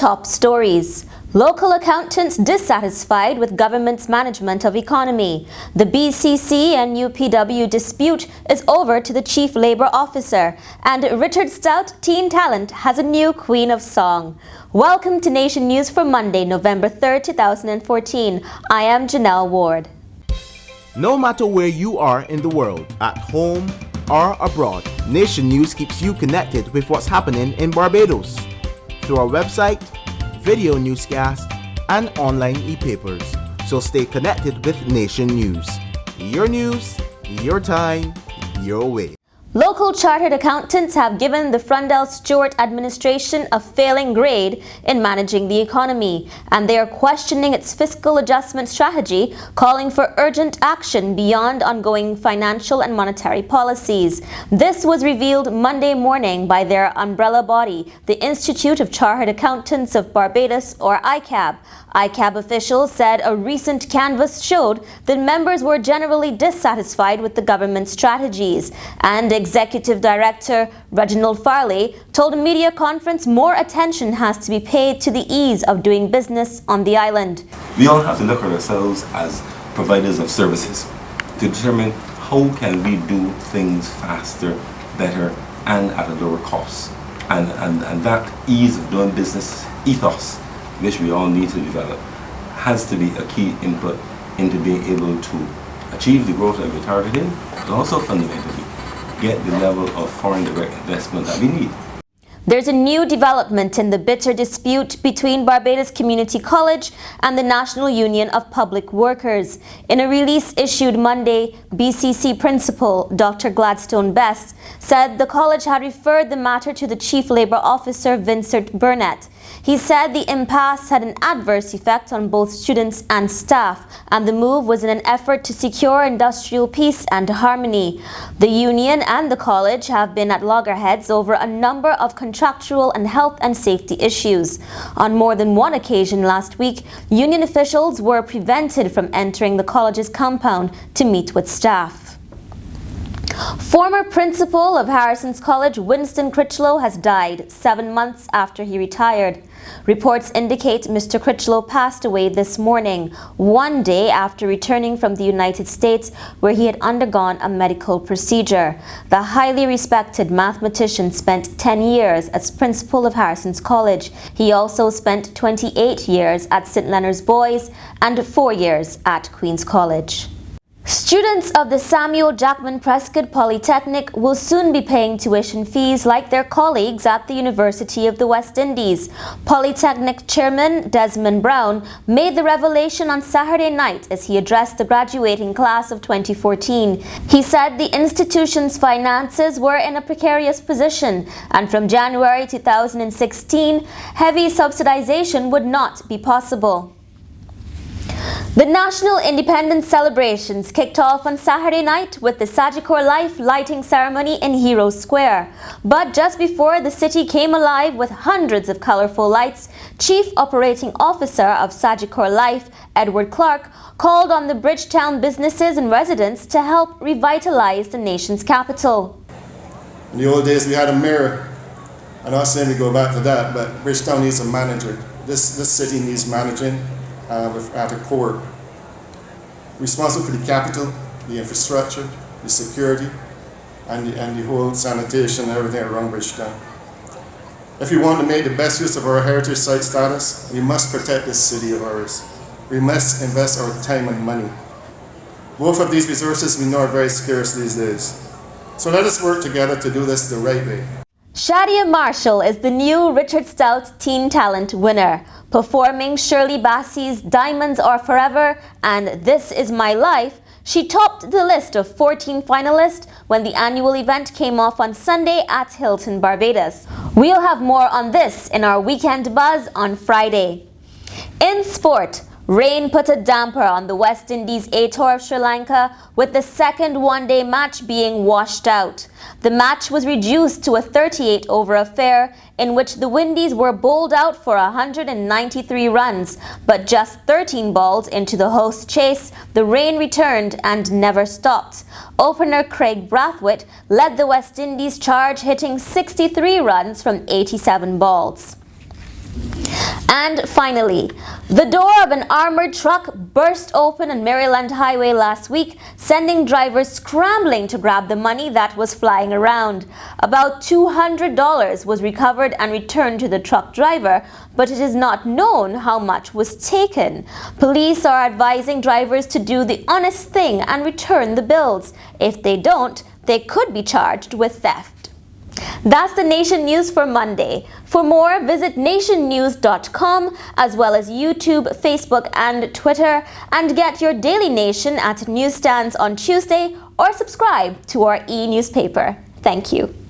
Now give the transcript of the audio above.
top stories. Local accountants dissatisfied with government's management of economy. The BCC and NUPW dispute is over to the Chief Labour Officer. And Richard Stoute Teen Talent has a new Queen of Song. Welcome to Nation News for Monday, November 3rd, 2014. I am Janelle Ward. No matter where you are in the world, at home or abroad, Nation News keeps you connected with what's happening in Barbados through our website, video newscast, and online e-papers. So stay connected with Nation News. Your news, your time, your way. Local chartered accountants have given the Frundell Stewart administration a failing grade in managing the economy, and they are questioning its fiscal adjustment strategy, calling for urgent action beyond ongoing financial and monetary policies. This was revealed Monday morning by their umbrella body, the Institute of Chartered Accountants of Barbados, or ICAB. ICAB officials said a recent canvass showed that members were generally dissatisfied with the government's strategies, and Executive Director Reginald Farley told a media conference more attention has to be paid to the ease of doing business on the island. We all have to look at ourselves as providers of services to determine how can we do things faster, better, and at a lower cost. And that ease of doing business ethos, which we all need to develop, has to be a key input into being able to achieve the growth that we're targeting, but also fundamentally get the level of foreign direct investment that we need. There's a new development in the bitter dispute between Barbados Community College and the National Union of Public Workers. In a release issued Monday, BCC Principal Dr. Gladstone Best said the college had referred the matter to the Chief Labour Officer Vincent Burnett. He said the impasse had an adverse effect on both students and staff, and the move was in an effort to secure industrial peace and harmony. The union and the college have been at loggerheads over a number of contractual and health and safety issues. On more than one occasion last week, union officials were prevented from entering the college's compound to meet with staff. Former principal of Harrison's College, Winston Critchlow, has died 7 months after he retired. Reports indicate Mr. Critchlow passed away this morning, one day after returning from the United States, where he had undergone a medical procedure. The highly respected mathematician spent 10 years as principal of Harrison's College. He also spent 28 years at St. Leonard's Boys and 4 years at Queen's College. Students of the Samuel Jackman Prescott Polytechnic will soon be paying tuition fees like their colleagues at the University of the West Indies. Polytechnic Chairman Desmond Brown made the revelation on Saturday night as he addressed the graduating class of 2014. He said the institution's finances were in a precarious position, and from January 2016, heavy subsidization would not be possible. The National Independence celebrations kicked off on Saturday night with the Sagicor Life lighting ceremony in Heroes Square. But just before the city came alive with hundreds of colorful lights, Chief Operating Officer of Sagicor Life, Edward Clark, called on the Bridgetown businesses and residents to help revitalize the nation's capital. In the old days we had a mayor. I'm not saying we go back to that, but Bridgetown needs a manager. This city needs managing. At the core, responsible for the capital, the infrastructure, the security, and the whole sanitation and everything around Bridgetown. If we want to make the best use of our heritage site status, we must protect this city of ours. We must invest our time and money. Both of these resources we know are very scarce these days. So let us work together to do this the right way. Shadia Marshall is the new Richard Stoute Teen Talent winner, performing Shirley Bassey's Diamonds Are Forever and This Is My Life. She topped the list of 14 finalists when the annual event came off on Sunday at Hilton, Barbados. We'll have more on this in our Weekend Buzz on Friday. In sport, rain put a damper on the West Indies A tour of Sri Lanka, with the second one-day match being washed out. The match was reduced to a 38-over affair in which the Windies were bowled out for 193 runs, but just 13 balls into the host chase, the rain returned and never stopped. Opener Craig Brathwaite led the West Indies charge, hitting 63 runs from 87 balls. And finally, the door of an armored truck burst open on Maryland Highway last week, sending drivers scrambling to grab the money that was flying around. About $200 was recovered and returned to the truck driver, but it is not known how much was taken. Police are advising drivers to do the honest thing and return the bills. If they don't, they could be charged with theft. That's the Nation News for Monday. For more, visit nationnews.com as well as YouTube, Facebook and Twitter, and get your Daily Nation at newsstands on Tuesday or subscribe to our e-newspaper. Thank you.